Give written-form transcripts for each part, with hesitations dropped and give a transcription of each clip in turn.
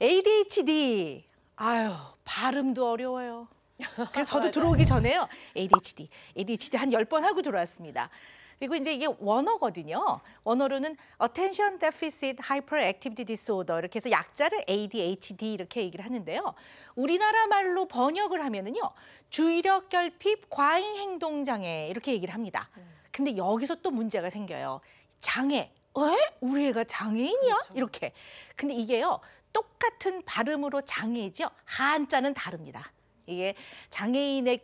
ADHD. 아유, 발음도 어려워요. 그래서 저도 들어오기 전에요. ADHD 한 10번 하고 들어왔습니다. 그리고 이제 이게 원어거든요. 원어로는 Attention Deficit Hyperactivity Disorder 이렇게 해서 약자를 ADHD 이렇게 얘기를 하는데요. 우리나라 말로 번역을 하면은요. 주의력 결핍 과잉 행동 장애 이렇게 얘기를 합니다. 근데 여기서 또 문제가 생겨요. 장애. 우리 애가 장애인이야? 그렇죠. 이렇게. 근데 이게요. 똑같은 발음으로 장애이죠. 한자는 다릅니다. 이게 장애인의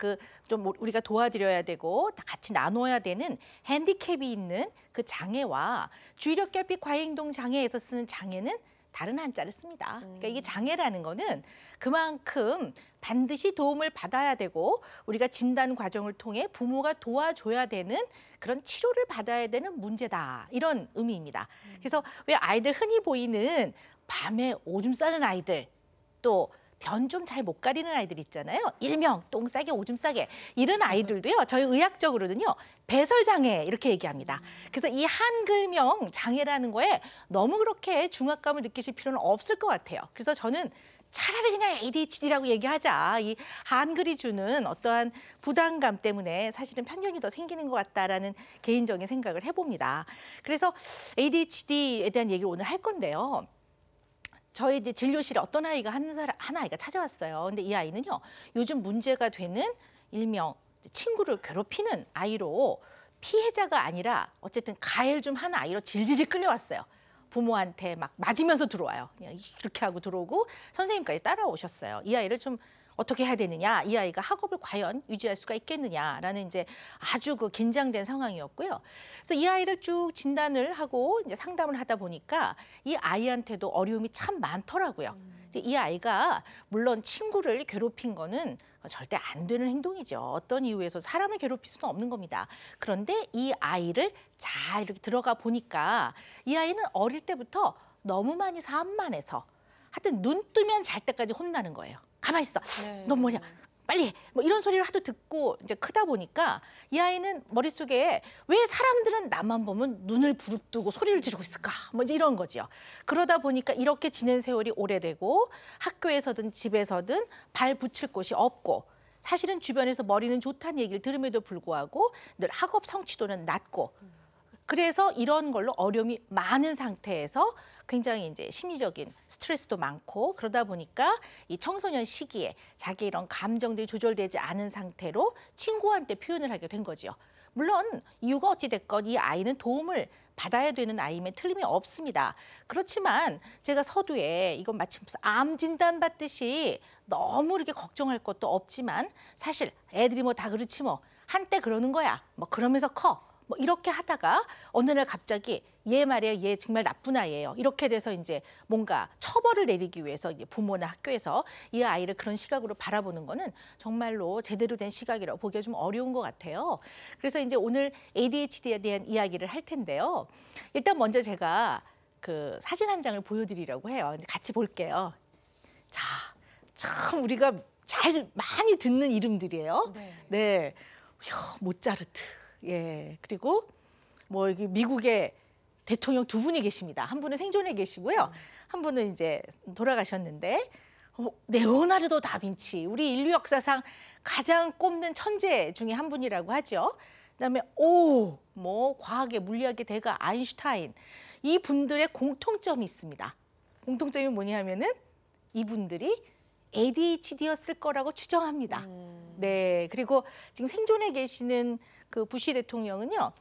좀 우리가 도와드려야 되고 같이 나눠야 되는 핸디캡이 있는 그 장애와 주의력 결핍 과잉행동 장애에서 쓰는 장애는 다른 한자를 씁니다. 그러니까 이게 장애라는 거는 그만큼 반드시 도움을 받아야 되고 우리가 진단 과정을 통해 부모가 도와줘야 되는 그런 치료를 받아야 되는 문제다. 이런 의미입니다. 그래서 왜 아이들 흔히 보이는 밤에 오줌 싸는 아이들 또 변 좀 잘 못 가리는 아이들 있잖아요. 일명 똥 싸게 오줌 싸게 이런 아이들도요. 저희 의학적으로는요. 배설장애 이렇게 얘기합니다. 그래서 이 한글명 장애라는 거에 너무 그렇게 중압감을 느끼실 필요는 없을 것 같아요. 그래서 저는 차라리 그냥 ADHD라고 얘기하자. 이 한글이 주는 어떠한 부담감 때문에 사실은 편견이 더 생기는 것 같다라는 개인적인 생각을 해봅니다. 그래서 ADHD에 대한 얘기를 오늘 할 건데요. 저희 이제 진료실에 어떤 아이가 한 아이가 찾아왔어요. 근데 이 아이는요, 요즘 문제가 되는 일명 친구를 괴롭히는 아이로 피해자가 아니라 어쨌든 가해를 좀 한 아이로 질질 끌려왔어요. 부모한테 막 맞으면서 들어와요. 그냥 이렇게 하고 들어오고 선생님까지 따라오셨어요. 이 아이를 좀 어떻게 해야 되느냐, 이 아이가 학업을 과연 유지할 수가 있겠느냐라는 이제 아주 긴장된 상황이었고요. 그래서 이 아이를 쭉 진단을 하고 이제 상담을 하다 보니까 이 아이한테도 어려움이 참 많더라고요. 이 아이가 물론 친구를 괴롭힌 거는 절대 안 되는 행동이죠. 어떤 이유에서 사람을 괴롭힐 수는 없는 겁니다. 그런데 이 아이를 잘 이렇게 들어가 보니까 이 아이는 어릴 때부터 너무 많이 산만해서 하여튼 눈 뜨면 잘 때까지 혼나는 거예요. 가만히 있어. 네. 너 뭐냐? 빨리 해. 뭐 이런 소리를 하도 듣고 이제 크다 보니까 이 아이는 머릿속에 왜 사람들은 나만 보면 눈을 부릅뜨고 소리를 지르고 있을까? 뭐 이제 이런 거죠. 그러다 보니까 이렇게 지낸 세월이 오래되고 학교에서든 집에서든 발 붙일 곳이 없고 사실은 주변에서 머리는 좋다는 얘기를 들음에도 불구하고 늘 학업 성취도는 낮고 그래서 이런 걸로 어려움이 많은 상태에서 굉장히 이제 심리적인 스트레스도 많고 그러다 보니까 이 청소년 시기에 자기 이런 감정들이 조절되지 않은 상태로 친구한테 표현을 하게 된 거죠. 물론 이유가 어찌 됐건 이 아이는 도움을 받아야 되는 아이임에 틀림이 없습니다. 그렇지만 제가 서두에 이건 마치 무슨 암 진단 받듯이 너무 이렇게 걱정할 것도 없지만 사실 애들이 뭐 다 그렇지 뭐 한때 그러는 거야. 뭐 그러면서 커. 뭐 이렇게 하다가 어느 날 갑자기 얘 말이야, 얘 정말 나쁜 아이예요. 이렇게 돼서 이제 뭔가 처벌을 내리기 위해서 이제 부모나 학교에서 이 아이를 그런 시각으로 바라보는 거는 정말로 제대로 된 시각이라고 보기가 좀 어려운 것 같아요. 그래서 이제 오늘 ADHD에 대한 이야기를 할 텐데요. 일단 먼저 제가 그 사진 한 장을 보여드리려고 해요. 같이 볼게요. 자, 참 우리가 잘 많이 듣는 이름들이에요. 네, 모차르트. 예, 그리고 뭐 여기 미국의 대통령 두 분이 계십니다. 한 분은 생존해 계시고요. 한 분은 이제 돌아가셨는데 레오나르도 다빈치, 우리 인류 역사상 가장 꼽는 천재 중에 한 분이라고 하죠. 그다음에 뭐 과학의 물리학의 대가 아인슈타인, 이 분들의 공통점이 있습니다. 공통점이 뭐냐면은 이분들이 ADHD였을 거라고 추정합니다. 네, 그리고 지금 생존해 계시는 그 부시 대통령은요,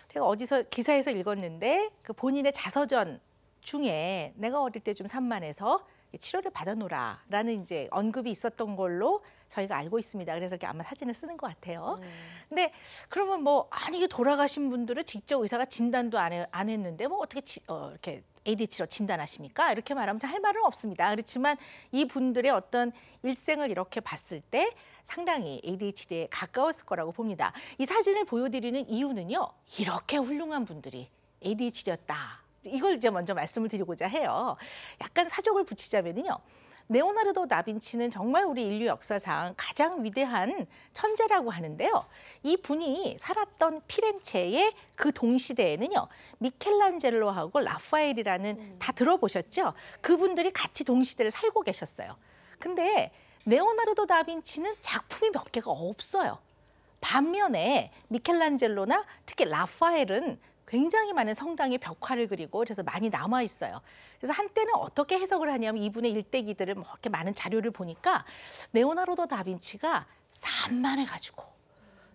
제가 어디서 기사에서 읽었는데 그 본인의 자서전 중에 내가 어릴 때 좀 산만해서 치료를 받아노라라는 이제 언급이 있었던 걸로 저희가 알고 있습니다. 그래서 이렇게 아마 사진을 쓰는 것 같아요. 근데 그러면 뭐 아니 이게 돌아가신 분들은 직접 의사가 진단도 안 했는데 뭐 어떻게 이렇게 ADHD로 진단하십니까? 이렇게 말하면 할 말은 없습니다. 그렇지만 이 분들의 어떤 일생을 이렇게 봤을 때 상당히 ADHD에 가까웠을 거라고 봅니다. 이 사진을 보여드리는 이유는요. 이렇게 훌륭한 분들이 ADHD였다. 이걸 이제 먼저 말씀을 드리고자 해요. 약간 사족을 붙이자면요. 레오나르도 다빈치는 정말 우리 인류 역사상 가장 위대한 천재라고 하는데요. 이 분이 살았던 피렌체의 그 동시대에는요. 미켈란젤로하고 라파엘이라는 다 들어보셨죠? 그분들이 같이 동시대를 살고 계셨어요. 근데 레오나르도 다빈치는 작품이 몇 개가 없어요. 반면에 미켈란젤로나 특히 라파엘은 굉장히 많은 성당의 벽화를 그리고 그래서 많이 남아 있어요. 그래서 한때는 어떻게 해석을 하냐면 이분의 일대기들을 뭐 이렇게 많은 자료를 보니까 레오나르도 다빈치가 산만해 가지고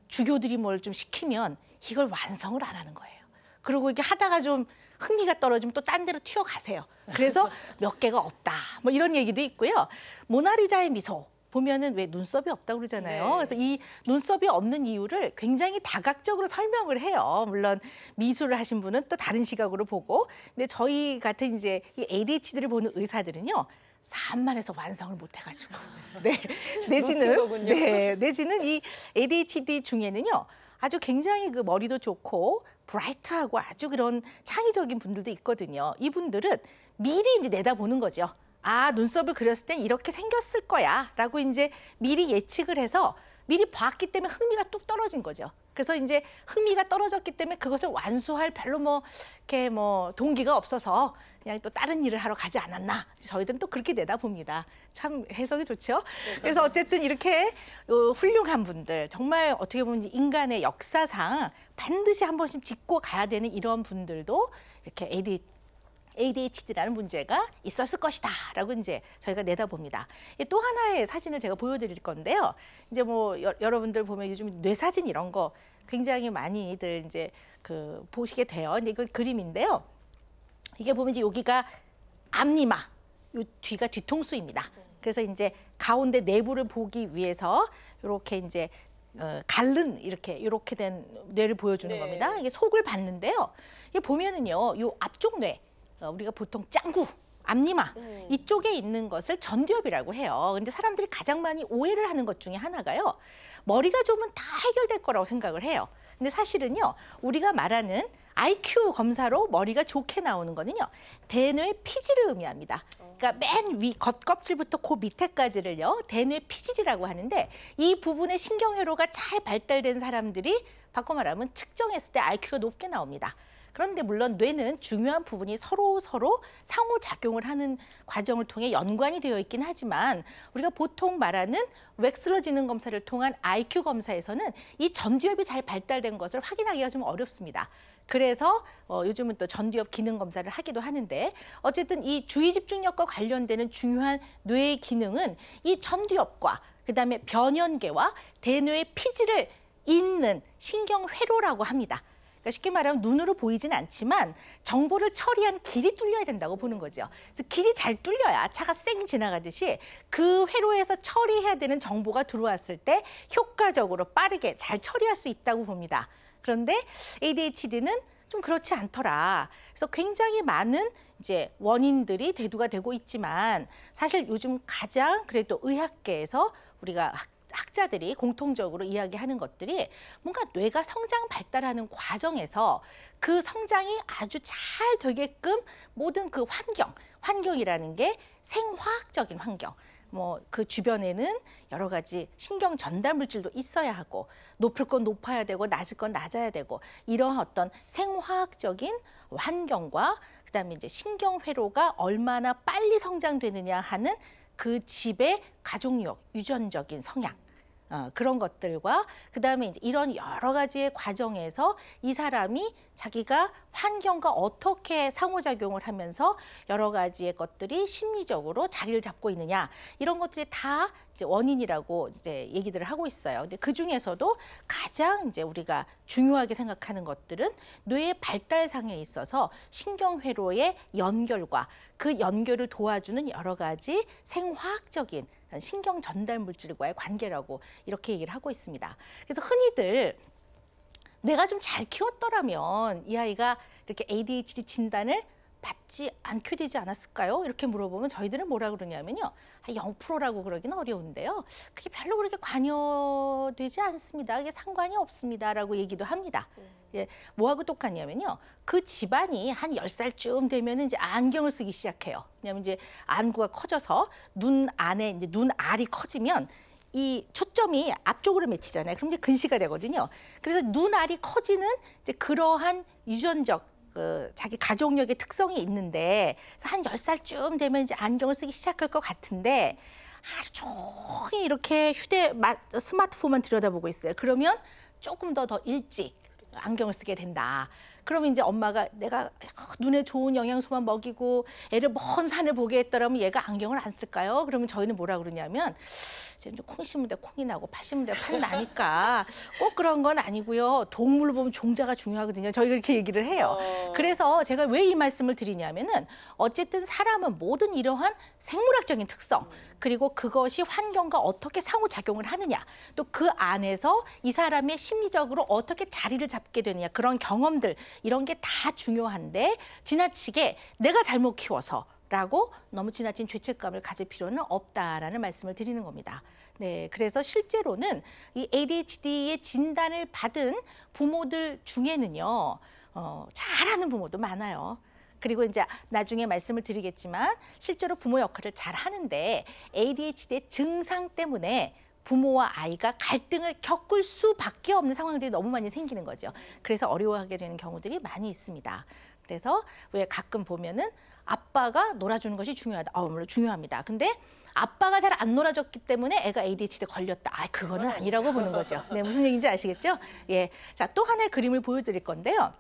주교들이 뭘 좀 시키면 이걸 완성을 안 하는 거예요. 그리고 이게 하다가 좀 흥미가 떨어지면 또 딴 데로 튀어가세요. 그래서 몇 개가 없다. 뭐 이런 얘기도 있고요. 모나리자의 미소. 보면은 왜 눈썹이 없다고 그러잖아요. 네. 그래서 이 눈썹이 없는 이유를 굉장히 다각적으로 설명을 해요. 물론 미술을 하신 분은 또 다른 시각으로 보고, 근데 저희 같은 이제 이 ADHD를 보는 의사들은요. 산만해서 완성을 못 해가지고, 네, 놓친 거군요. 내지는 이 ADHD 중에는요. 아주 굉장히 그 머리도 좋고 브라이트하고 아주 그런 창의적인 분들도 있거든요. 이분들은 미리 이제 내다보는 거죠. 아, 눈썹을 그렸을 땐 이렇게 생겼을 거야 라고 이제 미리 예측을 해서 미리 봤기 때문에 흥미가 뚝 떨어진 거죠. 그래서 이제 흥미가 떨어졌기 때문에 그것을 완수할 별로 뭐 이렇게 뭐 동기가 없어서 그냥 또 다른 일을 하러 가지 않았나. 저희들은 또 그렇게 내다봅니다. 참 해석이 좋죠. 그래서 어쨌든 이렇게 훌륭한 분들, 정말 어떻게 보면 인간의 역사상 반드시 한 번씩 짚고 가야 되는 이런 분들도 이렇게 ADHD라는 문제가 있었을 것이다 라고 이제 저희가 내다봅니다. 또 하나의 사진을 제가 보여드릴 건데요. 이제 뭐 여러분들 보면 요즘 뇌사진 이런 거 굉장히 많이들 이제 그 보시게 돼요. 근데 이거 그림인데요. 이게 보면 이제 여기가 앞니마, 요 뒤가 뒤통수입니다. 그래서 이제 가운데 내부를 보기 위해서 이렇게 이제 갈른 이렇게 된 뇌를 보여주는 네. 겁니다. 이게 속을 봤는데요. 이게 보면은요, 요 앞쪽 뇌 우리가 보통 짱구, 앞니마 이쪽에 있는 것을 전두엽이라고 해요. 근데 사람들이 가장 많이 오해를 하는 것 중에 하나가요. 머리가 좋으면 다 해결될 거라고 생각을 해요. 근데 사실은요. 우리가 말하는 IQ 검사로 머리가 좋게 나오는 거는요. 대뇌 피질을 의미합니다. 그러니까 맨 위 겉껍질부터 그 밑에까지를요. 대뇌 피질이라고 하는데 이 부분의 신경회로가 잘 발달된 사람들이 바꿔 말하면 측정했을 때 IQ가 높게 나옵니다. 그런데 물론 뇌는 중요한 부분이 서로 상호작용을 하는 과정을 통해 연관이 되어 있긴 하지만 우리가 보통 말하는 웩슬러 지능 검사를 통한 IQ 검사에서는 이 전두엽이 잘 발달된 것을 확인하기가 좀 어렵습니다. 그래서 요즘은 또 전두엽 기능 검사를 하기도 하는데 어쨌든 이 주의 집중력과 관련되는 중요한 뇌의 기능은 이 전두엽과 그다음에 변연계와 대뇌의 피질을 잇는 신경회로라고 합니다. 그러니까 쉽게 말하면 눈으로 보이진 않지만 정보를 처리한 길이 뚫려야 된다고 보는 거죠. 그래서 길이 잘 뚫려야 차가 쌩 지나가듯이 그 회로에서 처리해야 되는 정보가 들어왔을 때 효과적으로 빠르게 잘 처리할 수 있다고 봅니다. 그런데 ADHD는 좀 그렇지 않더라. 그래서 굉장히 많은 이제 원인들이 대두가 되고 있지만 사실 요즘 가장 그래도 의학계에서 우리가 학자들이 공통적으로 이야기하는 것들이 뭔가 뇌가 성장 발달하는 과정에서 그 성장이 아주 잘 되게끔 모든 그 환경이라는 게 생화학적인 환경, 뭐 그 주변에는 여러 가지 신경 전달 물질도 있어야 하고 높을 건 높아야 되고 낮을 건 낮아야 되고 이러한 어떤 생화학적인 환경과 그다음에 이제 신경 회로가 얼마나 빨리 성장되느냐 하는 그 집의 가족력, 유전적인 성향 그런 것들과 그다음에 이제 이런 여러 가지의 과정에서 이 사람이 자기가 환경과 어떻게 상호작용을 하면서 여러 가지의 것들이 심리적으로 자리를 잡고 있느냐 이런 것들이 다 이제 원인이라고 이제 얘기들을 하고 있어요. 근데 그 중에서도 가장 이제 우리가 중요하게 생각하는 것들은 뇌의 발달상에 있어서 신경회로의 연결과 그 연결을 도와주는 여러 가지 생화학적인 신경 전달 물질과의 관계라고 이렇게 얘기를 하고 있습니다. 그래서 흔히들 내가 좀 잘 키웠더라면 이 아이가 이렇게 ADHD 진단을 받지 않게 되지 않았을까요? 이렇게 물어보면 저희들은 뭐라 그러냐면요. 0%라고 그러기는 어려운데요. 그게 별로 그렇게 관여되지 않습니다. 그게 상관이 없습니다라고 얘기도 합니다. 예, 뭐하고 똑같냐면요. 그 집안이 한 10살쯤 되면 이제 안경을 쓰기 시작해요. 왜냐하면 이제 안구가 커져서 눈 안에 이제 눈알이 커지면 이 초점이 앞쪽으로 맺히잖아요. 그럼 이제 근시가 되거든요. 그래서 눈알이 커지는 이제 그러한 유전적 자기 가족력의 특성이 있는데 한 10살쯤 되면 이제 안경을 쓰기 시작할 것 같은데 하루 종일 이렇게 스마트폰만 들여다보고 있어요. 그러면 조금 더 일찍 안경을 쓰게 된다. 그러면 이제 엄마가 내가 눈에 좋은 영양소만 먹이고 애를 먼 산을 보게 했더라면 얘가 안경을 안 쓸까요? 그러면 저희는 뭐라 그러냐면 지금 콩 심은 데 콩이 나고 팥 심은 데 팥이 나니까 꼭 그런 건 아니고요. 동물을 보면 종자가 중요하거든요. 저희가 이렇게 얘기를 해요. 그래서 제가 왜 이 말씀을 드리냐면은 어쨌든 사람은 모든 이러한 생물학적인 특성 그리고 그것이 환경과 어떻게 상호작용을 하느냐 또 그 안에서 이 사람의 심리적으로 어떻게 자리를 잡게 되느냐 그런 경험들 이런 게 다 중요한데 지나치게 내가 잘못 키워서 라고 너무 지나친 죄책감을 가질 필요는 없다라는 말씀을 드리는 겁니다. 네, 그래서 실제로는 이 ADHD의 진단을 받은 부모들 중에는요, 잘하는 부모도 많아요. 그리고 이제 나중에 말씀을 드리겠지만 실제로 부모 역할을 잘 하는데 ADHD의 증상 때문에 부모와 아이가 갈등을 겪을 수밖에 없는 상황들이 너무 많이 생기는 거죠. 그래서 어려워하게 되는 경우들이 많이 있습니다. 그래서 왜 가끔 보면은 아빠가 놀아주는 것이 중요하다. 물론 중요합니다. 근데 아빠가 잘 안 놀아줬기 때문에 애가 ADHD에 걸렸다. 그거는 아니라고 보는 거죠. 네, 무슨 얘기인지 아시겠죠? 예. 자, 또 하나의 그림을 보여드릴 건데요.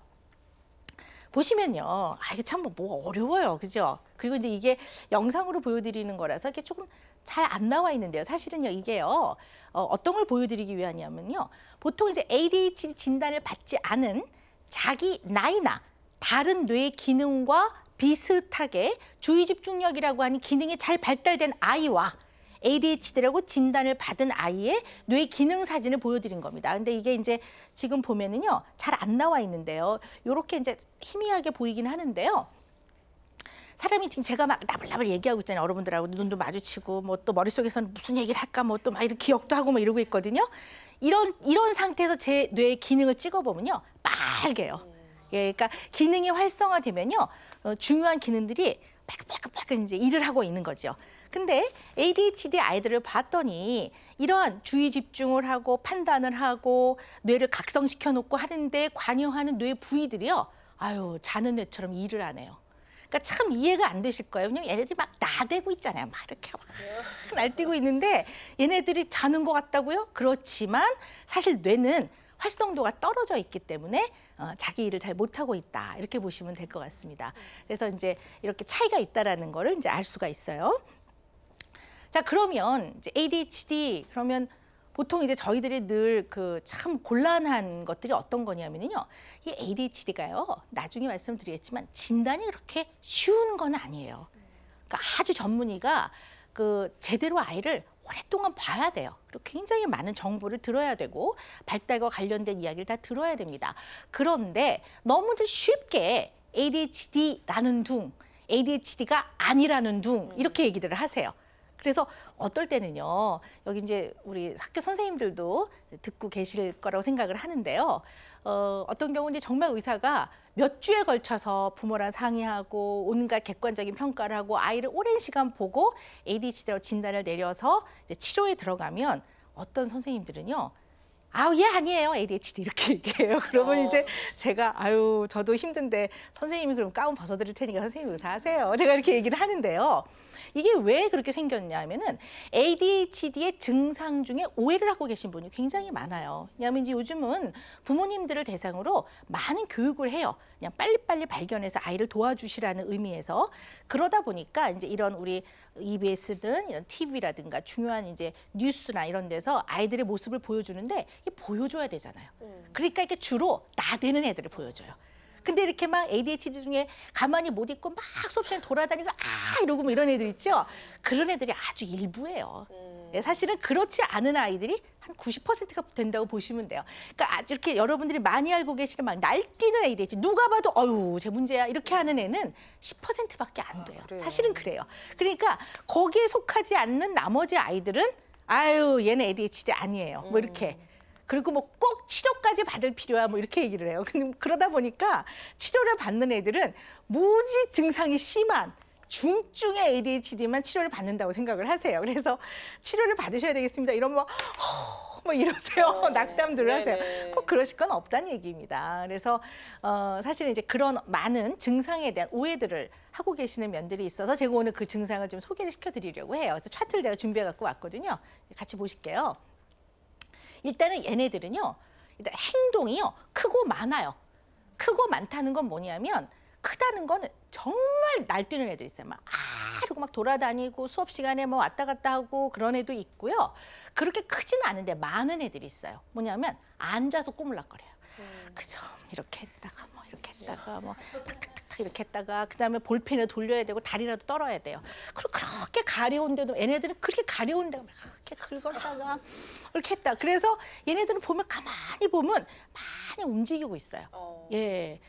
보시면요. 이게 참 뭐 어려워요. 그죠? 그리고 이제 이게 영상으로 보여드리는 거라서 이게 조금 잘 안 나와 있는데요. 사실은요, 이게요. 어떤 걸 보여드리기 위하냐면요. 보통 이제 ADHD 진단을 받지 않은 자기 나이나 다른 뇌 기능과 비슷하게 주의 집중력이라고 하는 기능이 잘 발달된 아이와 ADHD라고 진단을 받은 아이의 뇌 기능 사진을 보여드린 겁니다. 근데 이게 이제 지금 보면은요, 잘 안 나와 있는데요. 이렇게 이제 희미하게 보이긴 하는데요. 사람이 지금 제가 막 나불나불 얘기하고 있잖아요. 여러분들하고 눈도 마주치고 뭐 또 머릿속에서는 무슨 얘기를 할까 뭐 또 막 이렇게 기억도 하고 뭐 이러고 있거든요. 이런 상태에서 제 뇌의 기능을 찍어보면요, 빨개요. 예, 그러니까 기능이 활성화되면요, 중요한 기능들이 빨갛빨갛 이제 일을 하고 있는 거죠. 근데 ADHD 아이들을 봤더니 이러한 주의 집중을 하고 판단을 하고 뇌를 각성시켜 놓고 하는데 관여하는 뇌 부위들이요, 자는 뇌처럼 일을 안 해요. 그러니까 참 이해가 안 되실 거예요. 왜냐면 얘네들이 막 나대고 있잖아요. 막 이렇게 막 날뛰고 있는데 얘네들이 자는 것 같다고요? 그렇지만 사실 뇌는 활성도가 떨어져 있기 때문에 자기 일을 잘 못하고 있다. 이렇게 보시면 될 것 같습니다. 그래서 이제 이렇게 차이가 있다라는 거를 이제 알 수가 있어요. 자, 그러면 이제 ADHD 그러면 보통 이제 저희들이 늘 그 참 곤란한 것들이 어떤 거냐면요. 이 ADHD가요. 나중에 말씀드리겠지만 진단이 그렇게 쉬운 건 아니에요. 그러니까 아주 전문의가 그 제대로 아이를 오랫동안 봐야 돼요. 그리고 굉장히 많은 정보를 들어야 되고 발달과 관련된 이야기를 다 들어야 됩니다. 그런데 너무들 쉽게 ADHD라는 둥, ADHD가 아니라는 둥 이렇게 얘기들을 하세요. 그래서 어떨 때는요, 여기 이제 우리 학교 선생님들도 듣고 계실 거라고 생각을 하는데요. 어떤 경우는 정말 의사가 몇 주에 걸쳐서 부모랑 상의하고 온갖 객관적인 평가를 하고 아이를 오랜 시간 보고 ADHD라고 진단을 내려서 이제 치료에 들어가면 어떤 선생님들은요, 얘 아니에요, ADHD 이렇게 얘기해요. 그러면 이제 제가 저도 힘든데 선생님이 그럼 가운 벗어드릴 테니까 선생님 의사하세요. 제가 이렇게 얘기를 하는데요. 이게 왜 그렇게 생겼냐면은 ADHD의 증상 중에 오해를 하고 계신 분이 굉장히 많아요. 왜냐하면 이제 요즘은 부모님들을 대상으로 많은 교육을 해요. 그냥 빨리빨리 발견해서 아이를 도와주시라는 의미에서. 그러다 보니까 이제 이런 우리 EBS든 이런 TV라든가 중요한 이제 뉴스나 이런 데서 아이들의 모습을 보여주는데 보여줘야 되잖아요. 그러니까 이게 주로 나대는 애들을 보여줘요. 근데 이렇게 막 ADHD 중에 가만히 못 있고 막 수업 시간에 돌아다니고 이러고 뭐 이런 애들 있죠. 그런 애들이 아주 일부예요. 사실은 그렇지 않은 아이들이 한 90%가 된다고 보시면 돼요. 그러니까 아주 이렇게 여러분들이 많이 알고 계시는 막 날뛰는 ADHD, 누가 봐도 어유 제 문제야 이렇게 하는 애는 10%밖에 안 돼요. 사실은 그래요. 그러니까 거기에 속하지 않는 나머지 아이들은 아유 얘는 ADHD 아니에요. 뭐 이렇게. 그리고 뭐 꼭 치료까지 받을 필요야 뭐 이렇게 얘기를 해요. 그러다 보니까 치료를 받는 애들은 무지 증상이 심한 중증의 ADHD만 치료를 받는다고 생각을 하세요. 그래서 치료를 받으셔야 되겠습니다. 이러면 뭐 이러세요. 낙담들을 하세요. 꼭 그러실 건 없다는 얘기입니다. 그래서 사실은 이제 그런 많은 증상에 대한 오해들을 하고 계시는 면들이 있어서 제가 오늘 그 증상을 좀 소개를 시켜드리려고 해요. 그래서 차트를 제가 준비해 갖고 왔거든요. 같이 보실게요. 일단은 얘네들은요, 일단 행동이요, 크고 많아요. 크고 많다는 건 뭐냐면, 크다는 건 정말 날뛰는 애들이 있어요. 막, 이러고 막 돌아다니고 수업 시간에 뭐 왔다 갔다 하고 그런 애도 있고요. 그렇게 크지는 않은데 많은 애들이 있어요. 뭐냐면, 앉아서 꼬물락거려요. 그죠? 이렇게 했다가 뭐, 이렇게 했다가 뭐, 탁탁탁탁 이렇게 했다가, 그 다음에 볼펜을 돌려야 되고 다리라도 떨어야 돼요. 그리고 그렇게 가려운데도 얘네들은 그렇게 가려운데 그렇게 긁었다가 이렇게 했다. 그래서 얘네들은 보면 가만히 보면 많이 움직이고 있어요. 예.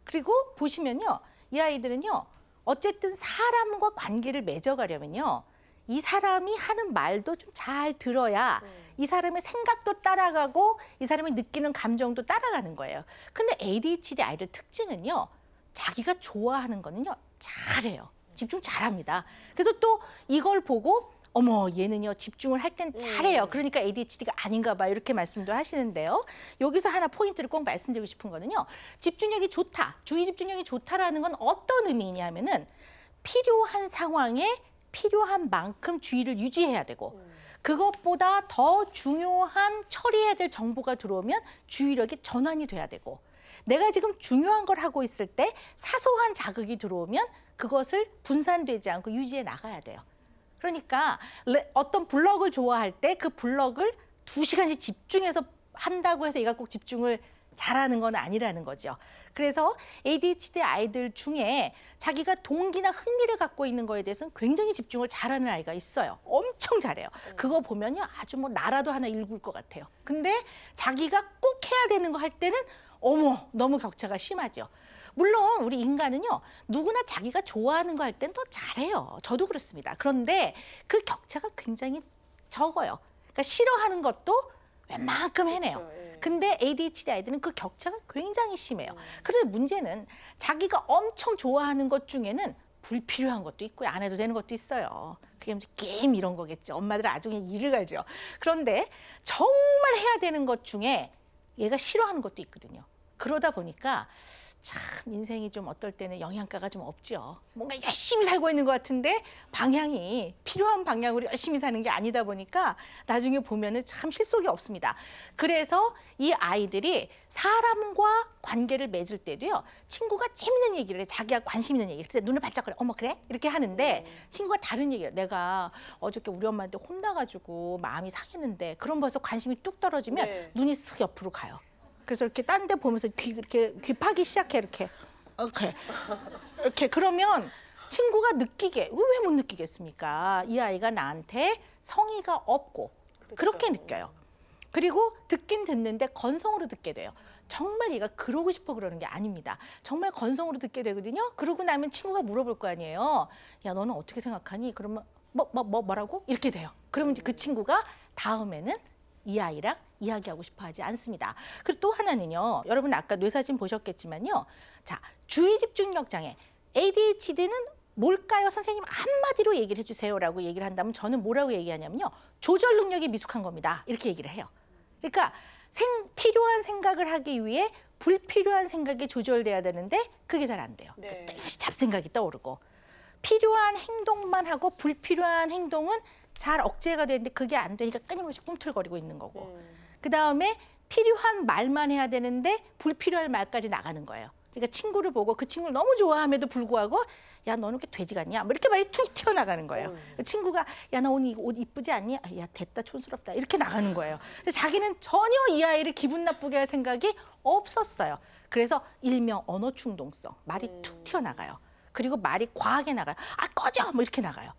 그리고 보시면요, 이 아이들은요, 어쨌든 사람과 관계를 맺어가려면요, 이 사람이 하는 말도 좀 잘 들어야 이 사람의 생각도 따라가고 이 사람이 느끼는 감정도 따라가는 거예요. 근데 ADHD 아이들 특징은요, 자기가 좋아하는 거는요, 잘해요. 집중 잘합니다. 그래서 또 이걸 보고 어머 얘는요 집중을 할 땐 잘해요. 그러니까 ADHD가 아닌가 봐요. 이렇게 말씀도 하시는데요. 여기서 하나 포인트를 꼭 말씀드리고 싶은 거는요. 집중력이 좋다, 주의 집중력이 좋다라는 건 어떤 의미냐면은 필요한 상황에 필요한 만큼 주의를 유지해야 되고 그것보다 더 중요한 처리해야 될 정보가 들어오면 주의력이 전환이 돼야 되고 내가 지금 중요한 걸 하고 있을 때 사소한 자극이 들어오면 그것을 분산되지 않고 유지해 나가야 돼요. 그러니까 어떤 블럭을 좋아할 때 그 블럭을 2시간씩 집중해서 한다고 해서 얘가 꼭 집중을 잘하는 건 아니라는 거죠. 그래서 ADHD 아이들 중에 자기가 동기나 흥미를 갖고 있는 거에 대해서는 굉장히 집중을 잘하는 아이가 있어요. 엄청 잘해요. 그거 보면요 아주 뭐 나라도 하나 일굴 것 같아요. 근데 자기가 꼭 해야 되는 거 할 때는 어머 너무 격차가 심하죠. 물론 우리 인간은요 누구나 자기가 좋아하는 거 할 땐 더 잘해요. 저도 그렇습니다. 그런데 그 격차가 굉장히 적어요. 그러니까 싫어하는 것도 웬만큼 해내요. 그렇죠, 예. 근데 ADHD 아이들은 그 격차가 굉장히 심해요. 그런데 문제는 자기가 엄청 좋아하는 것 중에는 불필요한 것도 있고요. 안 해도 되는 것도 있어요. 그게 이제 게임 이런 거겠죠. 엄마들은 아주 그냥 이를 갈죠. 그런데 정말 해야 되는 것 중에 얘가 싫어하는 것도 있거든요. 그러다 보니까 참 인생이 좀 어떨 때는 영양가가 좀 없죠. 뭔가 열심히 살고 있는 것 같은데 방향이 필요한 방향으로 열심히 사는 게 아니다 보니까 나중에 보면은 참 실속이 없습니다. 그래서 이 아이들이 사람과 관계를 맺을 때도요. 친구가 재밌는 얘기를 해. 자기가 관심 있는 얘기. 그때 눈을 반짝 거려. 어머 그래? 이렇게 하는데 친구가 다른 얘기를 해. 내가 어저께 우리 엄마한테 혼나가지고 마음이 상했는데 그럼 벌써 관심이 뚝 떨어지면 눈이 쓱 옆으로 가요. 그래서 이렇게 딴 데 보면서 귀 파기 시작해 이렇게 그러면 친구가 느끼게 왜 못 느끼겠습니까? 이 아이가 나한테 성의가 없고 그렇게 느껴요. 그리고 듣긴 듣는데 건성으로 듣게 돼요. 정말 얘가 그러고 싶어 그러는 게 아닙니다. 정말 건성으로 듣게 되거든요. 그러고 나면 친구가 물어볼 거 아니에요. 야 너는 어떻게 생각하니? 그러면 뭐라고? 이렇게 돼요. 그러면 이제 그 친구가 다음에는 이 아이랑 이야기하고 싶어 하지 않습니다. 그리고 또 하나는요. 여러분 아까 뇌사진 보셨겠지만요. 자, 주의 집중력 장애. ADHD는 뭘까요? 선생님 한마디로 얘기를 해주세요라고 얘기를 한다면 저는 뭐라고 얘기하냐면요. 조절 능력이 미숙한 겁니다. 이렇게 얘기를 해요. 그러니까 필요한 생각을 하기 위해 불필요한 생각이 조절돼야 되는데 그게 잘 안 돼요. 끊임없이 잡생각이 떠오르고 필요한 행동만 하고 불필요한 행동은 잘 억제가 되는데 그게 안 되니까 끊임없이 꿈틀거리고 있는 거고 그다음에 필요한 말만 해야 되는데 불필요한 말까지 나가는 거예요. 그러니까 친구를 보고 그 친구를 너무 좋아함에도 불구하고 야 너는 이렇게 돼지 같냐? 뭐 이렇게 말이 툭 튀어나가는 거예요. 친구가 야 나 오늘 옷 이쁘지 않니? 아, 야 됐다 촌스럽다 이렇게 나가는 거예요. 근데 자기는 전혀 이 아이를 기분 나쁘게 할 생각이 없었어요. 그래서 일명 언어 충동성, 말이 툭 튀어나가요. 그리고 말이 과하게 나가요. 아 꺼져! 뭐 이렇게 나가요.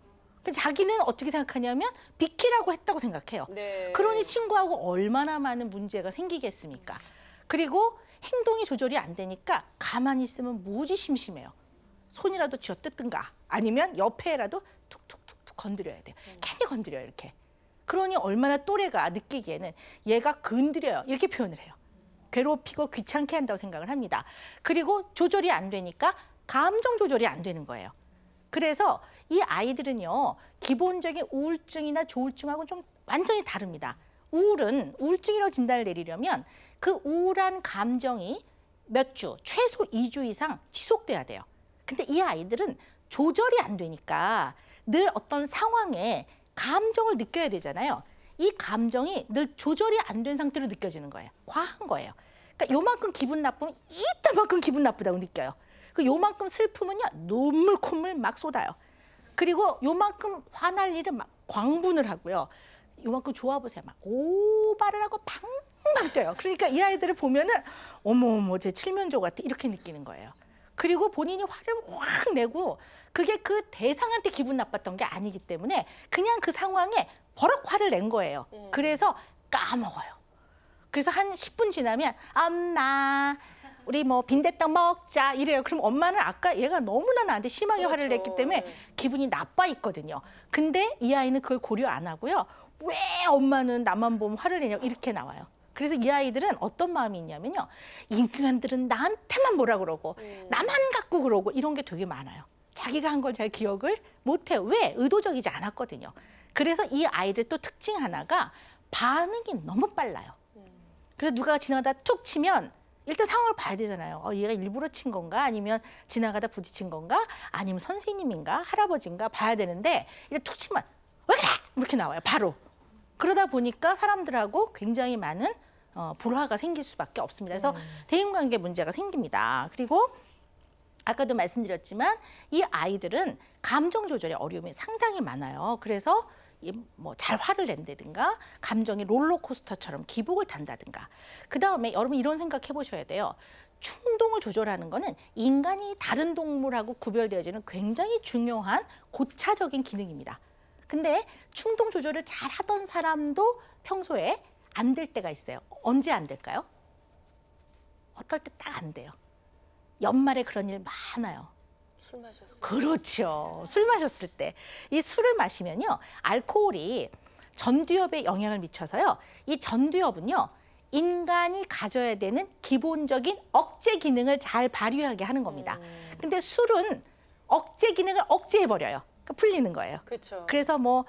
자기는 어떻게 생각하냐면 비키라고 했다고 생각해요. 네. 그러니 친구하고 얼마나 많은 문제가 생기겠습니까? 그리고 행동이 조절이 안 되니까 가만히 있으면 무지 심심해요. 손이라도 쥐어뜯든가 아니면 옆에라도 툭툭툭툭 건드려야 돼요. 괜히 건드려요 이렇게. 그러니 얼마나 또래가 느끼기에는 얘가 건드려요 이렇게 표현을 해요. 괴롭히고 귀찮게 한다고 생각을 합니다. 그리고 조절이 안 되니까 감정 조절이 안 되는 거예요. 그래서 이 아이들은요 기본적인 우울증이나 조울증하고는 좀 완전히 다릅니다. 우울증이라고 진단을 내리려면 그 우울한 감정이 몇 주, 최소 2주 이상 지속돼야 돼요. 근데 이 아이들은 조절이 안 되니까 늘 어떤 상황에 감정을 느껴야 되잖아요. 이 감정이 늘 조절이 안 된 상태로 느껴지는 거예요. 과한 거예요. 그러니까 요만큼 기분 나쁘면 이따만큼 기분 나쁘다고 느껴요. 그 요만큼 슬프면요 눈물 콧물 막 쏟아요. 그리고 요만큼 화날 일은 막 광분을 하고요. 요만큼 좋아 보세요. 막 오바를 하고 팡팡 뛰어요. 그러니까 이 아이들을 보면은 어머 제 칠면조 같아 이렇게 느끼는 거예요. 그리고 본인이 화를 확 내고 그게 그 대상한테 기분 나빴던 게 아니기 때문에 그냥 그 상황에 버럭 화를 낸 거예요. 그래서 까먹어요. 그래서 한 10분 지나면 엄마 우리 뭐 빈대떡 먹자 이래요. 그럼 엄마는 아까 얘가 너무나 나한테 심하게 그렇죠. 화를 냈기 때문에 기분이 나빠 있거든요. 근데 이 아이는 그걸 고려 안 하고요. 왜 엄마는 나만 보면 화를 내냐고 이렇게 나와요. 그래서 이 아이들은 어떤 마음이 있냐면요. 인간들은 나한테만 뭐라 그러고 나만 갖고 그러고 이런 게 되게 많아요. 자기가 한 걸 잘 기억을 못해요. 왜? 의도적이지 않았거든요. 그래서 이 아이들 또 특징 하나가 반응이 너무 빨라요. 그래서 누가 지나가다 툭 치면 일단 상황을 봐야 되잖아요. 얘가 일부러 친 건가? 아니면 지나가다 부딪힌 건가? 아니면 선생님인가? 할아버지인가? 봐야 되는데 일단 툭 치면 왜 그래? 이렇게 나와요. 바로. 그러다 보니까 사람들하고 굉장히 많은 불화가 생길 수밖에 없습니다. 그래서 대인관계 문제가 생깁니다. 그리고 아까도 말씀드렸지만 이 아이들은 감정 조절에 어려움이 상당히 많아요. 그래서 뭐 잘 화를 낸다든가 감정이 롤러코스터처럼 기복을 탄다든가 그다음에 여러분 이런 생각 해보셔야 돼요. 충동을 조절하는 거는 인간이 다른 동물하고 구별되어지는 굉장히 중요한 고차적인 기능입니다. 근데 충동 조절을 잘 하던 사람도 평소에 안 될 때가 있어요. 언제 안 될까요? 어떨 때 딱 안 돼요. 연말에 그런 일 많아요. 술 마셨어요. 그렇죠. 술 마셨을 때. 이 술을 마시면요. 알코올이 전두엽에 영향을 미쳐서요. 이 전두엽은요. 인간이 가져야 되는 기본적인 억제 기능을 잘 발휘하게 하는 겁니다. 근데 술은 억제 기능을 억제해버려요. 그러니까 풀리는 거예요. 그렇죠. 그래서 뭐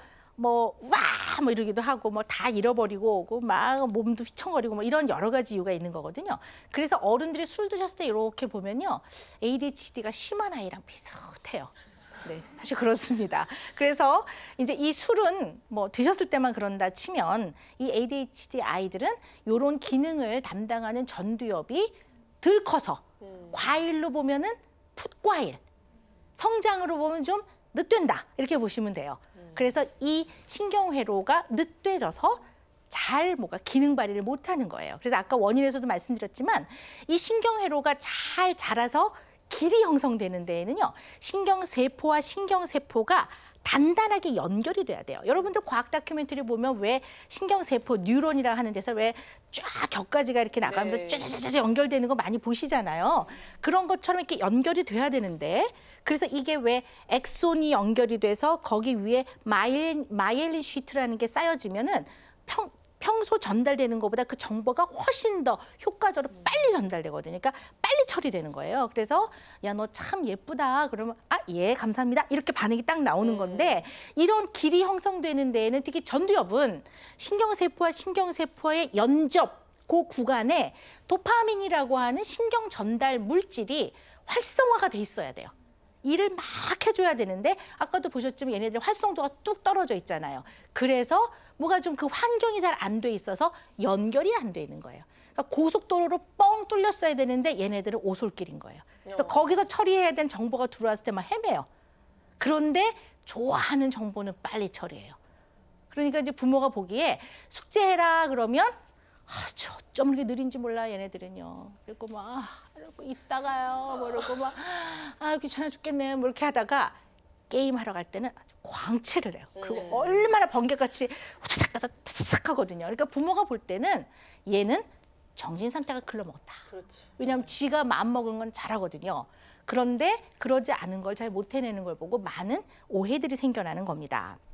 이러기도 하고 뭐 다 잃어버리고 오고 막 몸도 휘청거리고 뭐 이런 여러 가지 이유가 있는 거거든요. 그래서 어른들이 술 드셨을 때 이렇게 보면요. ADHD가 심한 아이랑 비슷해요. 네, 사실 그렇습니다. 그래서 이제 이 술은 뭐 드셨을 때만 그런다 치면 이 ADHD 아이들은 이런 기능을 담당하는 전두엽이 덜 커서 과일로 보면은 풋과일, 성장으로 보면 좀 늦된다 이렇게 보시면 돼요. 그래서 이 신경회로가 늦돼져서 잘 뭐가 기능 발휘를 못하는 거예요. 그래서 아까 원인에서도 말씀드렸지만 이 신경회로가 잘 자라서 길이 형성되는 데에는요. 신경세포와 신경세포가 단단하게 연결이 돼야 돼요. 여러분들 과학 다큐멘터리 보면 왜 신경세포 뉴런이라 하는 데서 왜 쫙 격가지가 이렇게 나가면서 네. 쫙쫙쫙 연결되는 거 많이 보시잖아요. 그런 것처럼 이렇게 연결이 돼야 되는데 그래서 이게 왜 엑손이 연결이 돼서 거기 위에 마이엘린 시트라는 게 쌓여지면은 평소 전달되는 것보다 그 정보가 훨씬 더 효과적으로 빨리 전달되거든요. 그러니까 빨리 처리되는 거예요. 그래서 야, 너 참 예쁘다. 그러면 아, 예, 감사합니다. 이렇게 반응이 딱 나오는 건데 이런 길이 형성되는 데에는 특히 전두엽은 신경세포와 신경세포의 연접 그 구간에 도파민이라고 하는 신경 전달 물질이 활성화가 돼 있어야 돼요. 일을 막 해줘야 되는데 아까도 보셨지만 얘네들 활성도가 뚝 떨어져 있잖아요. 그래서 뭐가 좀 그 환경이 잘 안 돼 있어서 연결이 안 돼 있는 거예요. 그러니까 고속도로로 뻥 뚫렸어야 되는데 얘네들은 오솔길인 거예요. 그래서 거기서 처리해야 되는 정보가 들어왔을 때 막 헤매요. 그런데 좋아하는 정보는 빨리 처리해요. 그러니까 이제 부모가 보기에 숙제해라 그러면 저 어쩜 이렇게 느린지 몰라 얘네들은요. 그리고 막 이러고 있다가요. 뭐 이러고 막 귀찮아 죽겠네. 뭐 이렇게 하다가 게임하러 갈 때는 아주 광채를 해요. 그리고 얼마나 번개같이 후다닥 가서 탁 하거든요. 그러니까 부모가 볼 때는 얘는 정신 상태가 글러먹었다. 그렇지. 왜냐하면 지가 마음먹은 건 잘하거든요. 그런데 그러지 않은 걸 잘 못 해내는 걸 보고 많은 오해들이 생겨나는 겁니다.